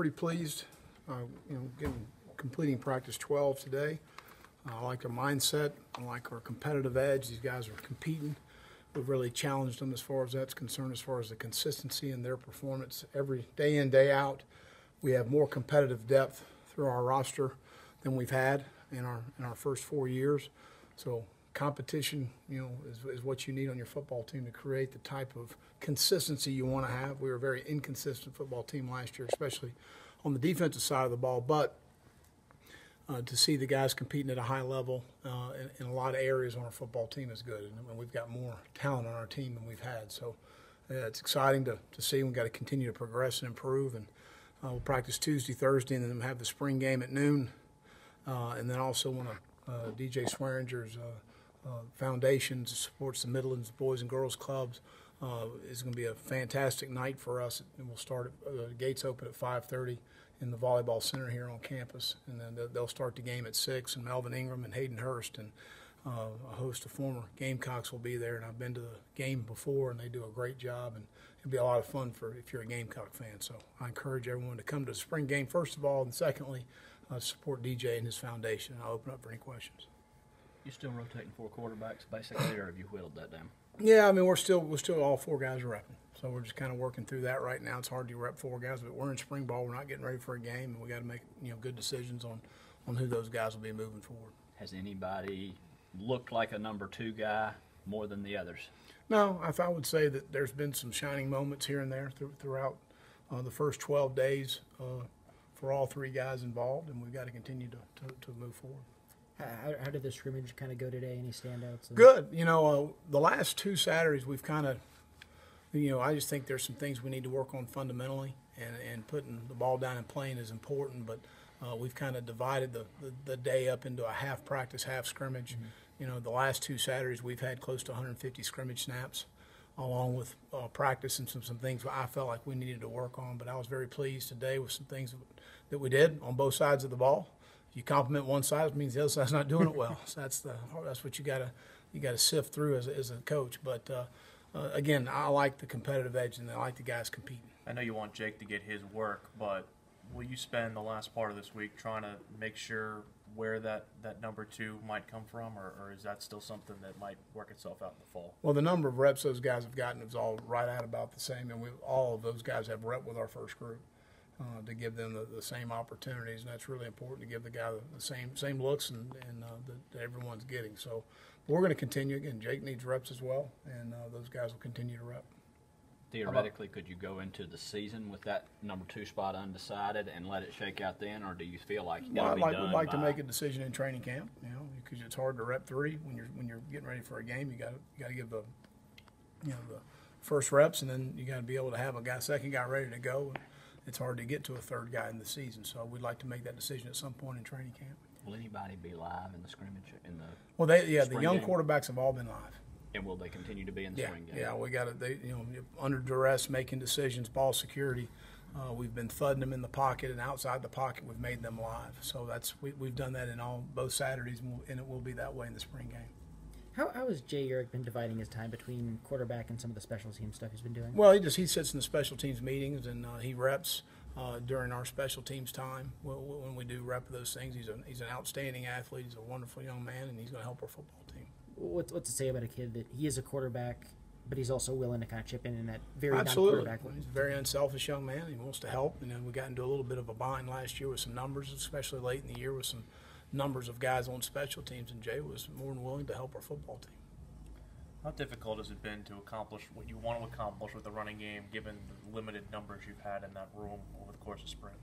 pretty pleased. Completing practice 12 today. I like our mindset. I like our competitive edge. These guys are competing. We've really challenged them as far as that's concerned, as far as the consistency in their performance. Every day in, day out, we have more competitive depth through our roster than we've had in our first 4 years. So competition, is what you need on your football team to create the type of consistency you want to have. We were a very inconsistent football team last year, especially on the defensive side of the ball. But to see the guys competing at a high level in a lot of areas on our football team is good. And we've got more talent on our team than we've had. So it's exciting to see. We've got to continue to progress and improve. And we'll practice Tuesday, Thursday, and then have the spring game at noon. And then also one of DJ Swearinger's foundation supports the Midlands Boys and Girls Clubs. It's going to be a fantastic night for us. And we'll start the gates open at 5:30 in the volleyball center here on campus, and then they'll start the game at 6. And Melvin Ingram and Hayden Hurst and a host of former Gamecocks will be there. And I've been to the game before, and they do a great job. And it'll be a lot of fun if you're a Gamecock fan. So I encourage everyone to come to the spring game first of all, and secondly, support DJ and his foundation. I'll open up for any questions. You still rotating 4 quarterbacks basically, or have you whittled that down? Yeah, I mean we're still all 4 guys are repping, so we're just kind of working through that right now. It's hard to rep 4 guys, but we're in spring ball. We're not getting ready for a game, and we got to make good decisions on who those guys will be moving forward. Has anybody looked like a number 2 guy more than the others? No, I would say that there's been some shining moments here and there throughout the first 12 days for all 3 guys involved, and we've got to continue to move forward. How did the scrimmage kind of go today? Any standouts? Good. The last 2 Saturdays we've kind of, I just think there's some things we need to work on fundamentally, and putting the ball down and playing is important, but we've kind of divided the day up into a half practice, half scrimmage. Mm-hmm. The last 2 Saturdays we've had close to 150 scrimmage snaps, along with practice and some things I felt like we needed to work on. But I was very pleased today with some things that we did on both sides of the ball. You compliment one side, it means the other side's not doing it well. So that's what you gotta sift through as a coach. But again, I like the competitive edge, and I like the guys competing. I know you want Jake to get his work, but will you spend the last part of this week trying to make sure where that number 2 might come from, or is that still something that might work itself out in the fall? Well, the number of reps those guys have gotten is all right at about the same, and all of those guys have rep with our first group. To give them the same opportunities, and that's really important to give the guy the same looks and that everyone's getting. So we're going to continue. Again, Jake needs reps as well, and those guys will continue to rep. Theoretically, could you go into the season with that number 2 spot undecided and let it shake out then, or do you feel like you got to be done? We'd like to make a decision in training camp, because it's hard to rep 3 when you're getting ready for a game. You got to give the first reps, and then you got to be able to have a second guy ready to go. It's hard to get to a 3rd guy in the season, so we'd like to make that decision at some point in training camp. Will anybody be live in the scrimmage the young game? Quarterbacks have all been live. And will they continue to be in the spring game? Yeah, we got to. Under duress, making decisions, ball security. We've been thudding them in the pocket and outside the pocket. We've made them live, so we've done that in both Saturdays, and it will be that way in the spring game. How has Jay Urich been dividing his time between quarterback and some of the special team stuff he's been doing? Well, he sits in the special teams meetings, and he reps during our special teams time when we do rep those things. He's an outstanding athlete. He's a wonderful young man, and he's going to help our football team. What's to say about a kid that he is a quarterback, but he's also willing to kind of chip in that very Absolutely. Non-quarterback? He's a very unselfish young man. He wants to help, and then we got into a little bit of a bind last year with some numbers, especially late in the year with some numbers of guys on special teams, and Jay was more than willing to help our football team. How difficult has it been to accomplish what you want to accomplish with the running game, given the limited numbers you've had in that room over the course of spring,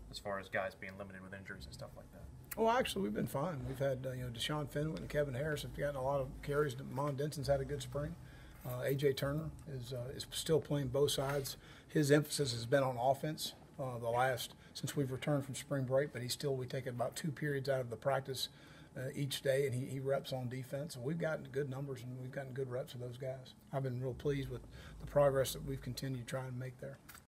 as far as guys being limited with injuries and stuff like that? Well, actually, we've been fine. We've had Deshaun Fenwick and Kevin Harris have gotten a lot of carries. Mon Denson's had a good spring. A.J. Turner is still playing both sides. His emphasis has been on offense since we've returned from spring break, but we take about 2 periods out of the practice each day, and he reps on defense. And we've gotten good numbers, and we've gotten good reps of those guys. I've been real pleased with the progress that we've continued trying to make there.